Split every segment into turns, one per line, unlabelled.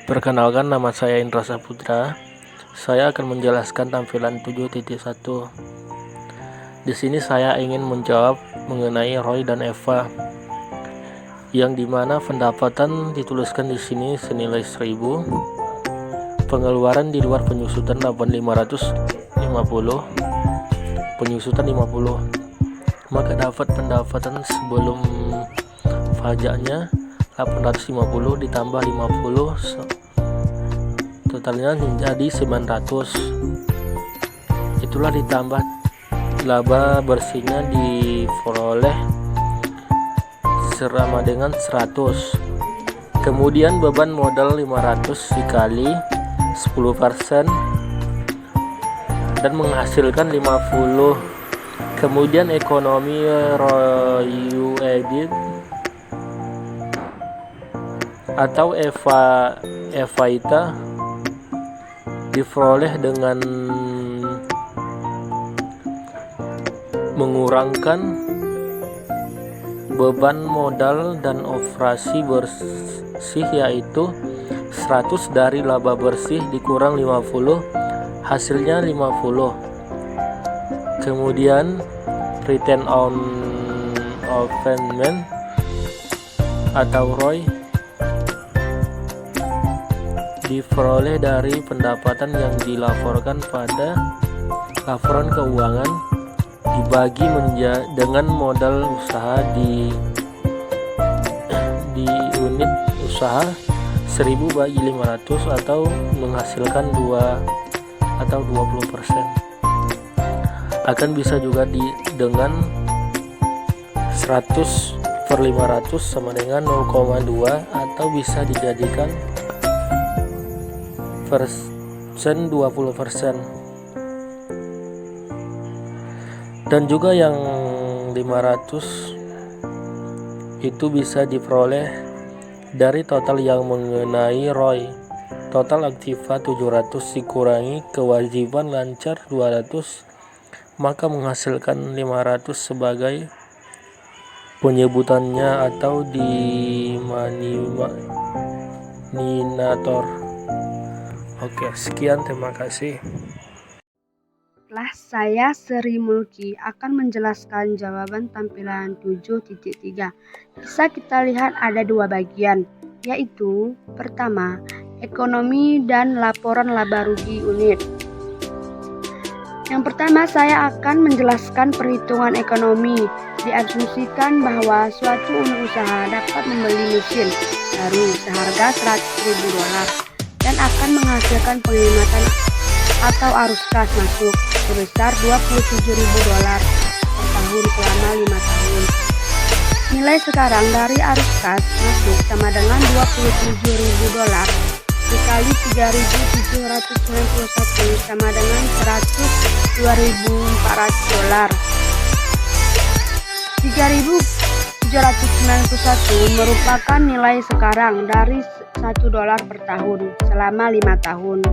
Perkenalkan, nama saya Indra Saputra. Saya akan menjelaskan tampilan 7.1. Di sini saya ingin menjawab mengenai Roy dan Eva, yang dimana pendapatan dituliskan di sini senilai 1000, pengeluaran di luar penyusutan 8.550, penyusutan 50. Maka dapat pendapatan sebelum pajaknya 850 ditambah 50, totalnya menjadi 900. Itulah ditambah laba bersihnya diperoleh sama dengan 100. Kemudian beban modal 500 dikali 10% dan menghasilkan 50. Kemudian ekonomi ROI EBIT atau EVA diperoleh dengan mengurangkan beban modal dan operasi bersih, yaitu 100 dari laba bersih dikurang 50, hasilnya 50. Kemudian return on investment atau ROI diperoleh dari pendapatan yang dilaporkan pada laporan keuangan dibagi dengan modal usaha di unit usaha 1000 bagi 500 atau menghasilkan 2 atau 20%. Akan bisa juga dengan 100/500 sama dengan 0,2 atau bisa dijadikan persen 20%. Dan juga yang 500 itu bisa diperoleh dari total yang mengenai ROI. Total aktiva 700 dikurangi kewajiban lancar 200, maka menghasilkan 500 sebagai penyebutannya atau denominator. Oke, sekian, terima kasih.
Saya Sri Mulki akan menjelaskan jawaban tampilan 7.3. Bisa kita lihat ada dua bagian, yaitu pertama, ekonomi dan laporan laba rugi unit. Yang pertama, saya akan menjelaskan perhitungan ekonomi. Diasumsikan bahwa suatu unit usaha dapat membeli mesin baru seharga $100.000 dan akan menghasilkan penghematan atau arus kas masuk sebesar $27.000 per tahun selama 5 tahun. Nilai sekarang dari arus kas masuk sama dengan $27.000 dikali 3.791 sama dengan $102.400. 3.791 merupakan nilai sekarang dari $1 per tahun selama 5 tahun.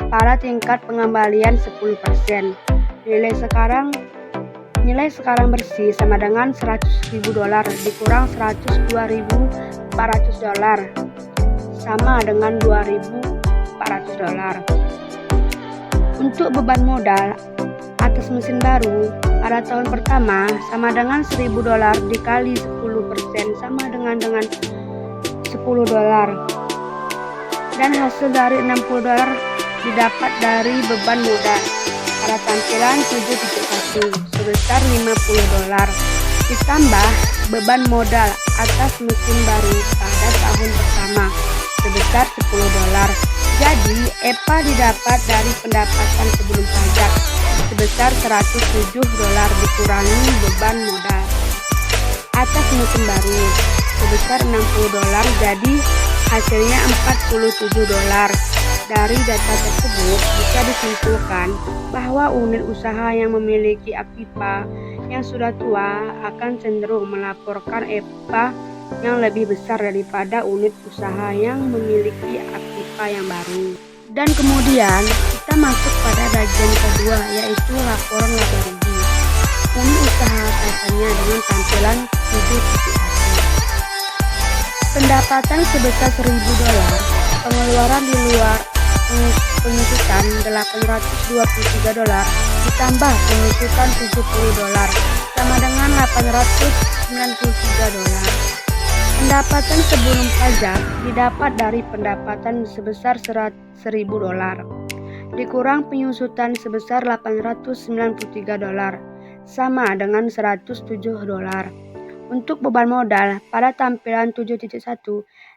Pada tingkat pengembalian 10%, nilai sekarang bersih sama dengan $100.000 dikurang $102.400 sama dengan $2.400. Untuk beban modal atas mesin baru pada tahun pertama sama dengan $1.000 dikali 10% sama dengan $10, dan hasil dari $60 didapat dari beban modal pada tampilan 7.1 sebesar $50 ditambah beban modal atas mesin baru pada tahun pertama sebesar $10. Jadi EPA didapat dari pendapatan sebelum pajak sebesar $107 dikurangi beban modal atas mesin baru sebesar $60, jadi hasilnya $47. Dari data tersebut bisa disimpulkan bahwa unit usaha yang memiliki aktiva yang sudah tua akan cenderung melaporkan EPA yang lebih besar daripada unit usaha yang memiliki aktiva yang baru. Dan kemudian kita masuk pada bagian kedua, yaitu laporan laba rugi. Unit usaha kaitannya dengan tampilan 7.1. Pendapatan sebesar $1.000 pengeluaran di luar penyusutan $823 ditambah penyusutan $70 sama dengan $893. Pendapatan sebelum pajak didapat dari pendapatan sebesar $1.000 dikurang penyusutan sebesar $893 sama dengan $107. Untuk beban modal pada tampilan 7.1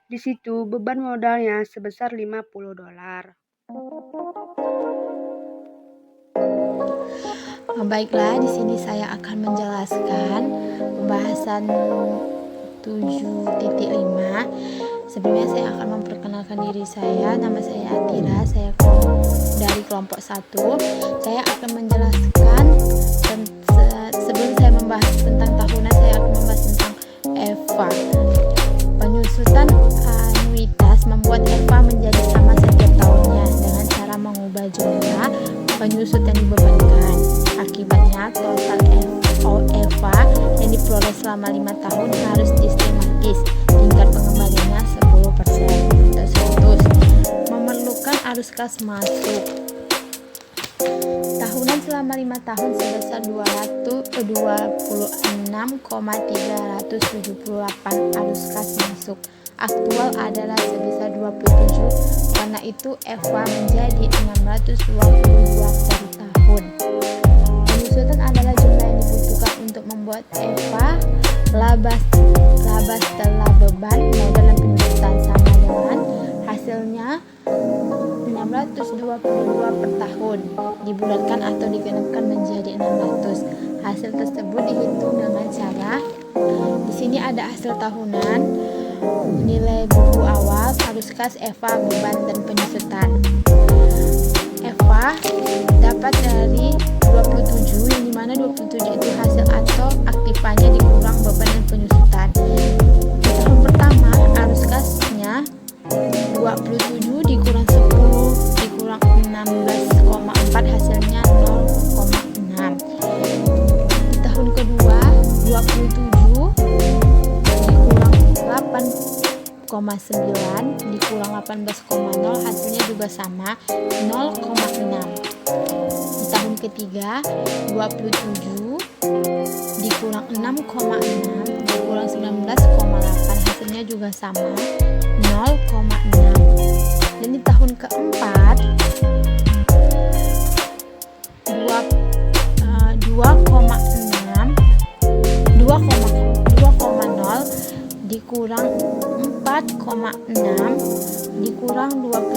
di situ beban modalnya sebesar $50.
Baiklah, di sini saya akan menjelaskan pembahasan 7.5. Sebelumnya saya akan memperkenalkan diri saya. Nama saya Atira, saya dari kelompok 1. Saya akan menjelaskan sebelum saya membahas tentang tahunan, saya akan membahas tentang EVA. Penyusutan anuitas membuat EVA menjadi sama setiap tahunnya dengan cara mengubah jumlah penyusut yang dibebankan. Akibatnya total EVA yang diperoleh selama 5 tahun harus sistematis. Tingkat pengembaliannya 10% atau 100. Memerlukan arus kas masuk. Tahunan selama 5 tahun sebesar 26,378 arus kas masuk. Aktual adalah sebesar 27, karena itu EVA menjadi 622 per tahun. Penyusutan adalah jumlah yang dibutuhkan untuk membuat EVA laba setelah beban modal dan penyusutan sama dengan hasilnya 622 per tahun dibulatkan atau digenapkan menjadi 600. Hasil tersebut dihitung dengan cara di sini ada hasil tahunan, nilai buku awal, arus kas, EVA, beban dan penyusutan. EVA dapat dari 27, yang dimana 27 itu hasil atau aktifannya dikurang beban dan penyusutan. Di tahun pertama arus kasnya 27 dikurang 10 dikurang 16,4 hasilnya 0,6. Di tahun kedua 27 dikurang 8,9 dikurang 18,0 hasilnya juga sama 0,6. Di tahun ketiga 27 dikurang 6,6 dikurang 19,8 hasilnya juga sama 0,6. Dan di tahun keempat 2,0 dikurang 4,6 dikurang 20,8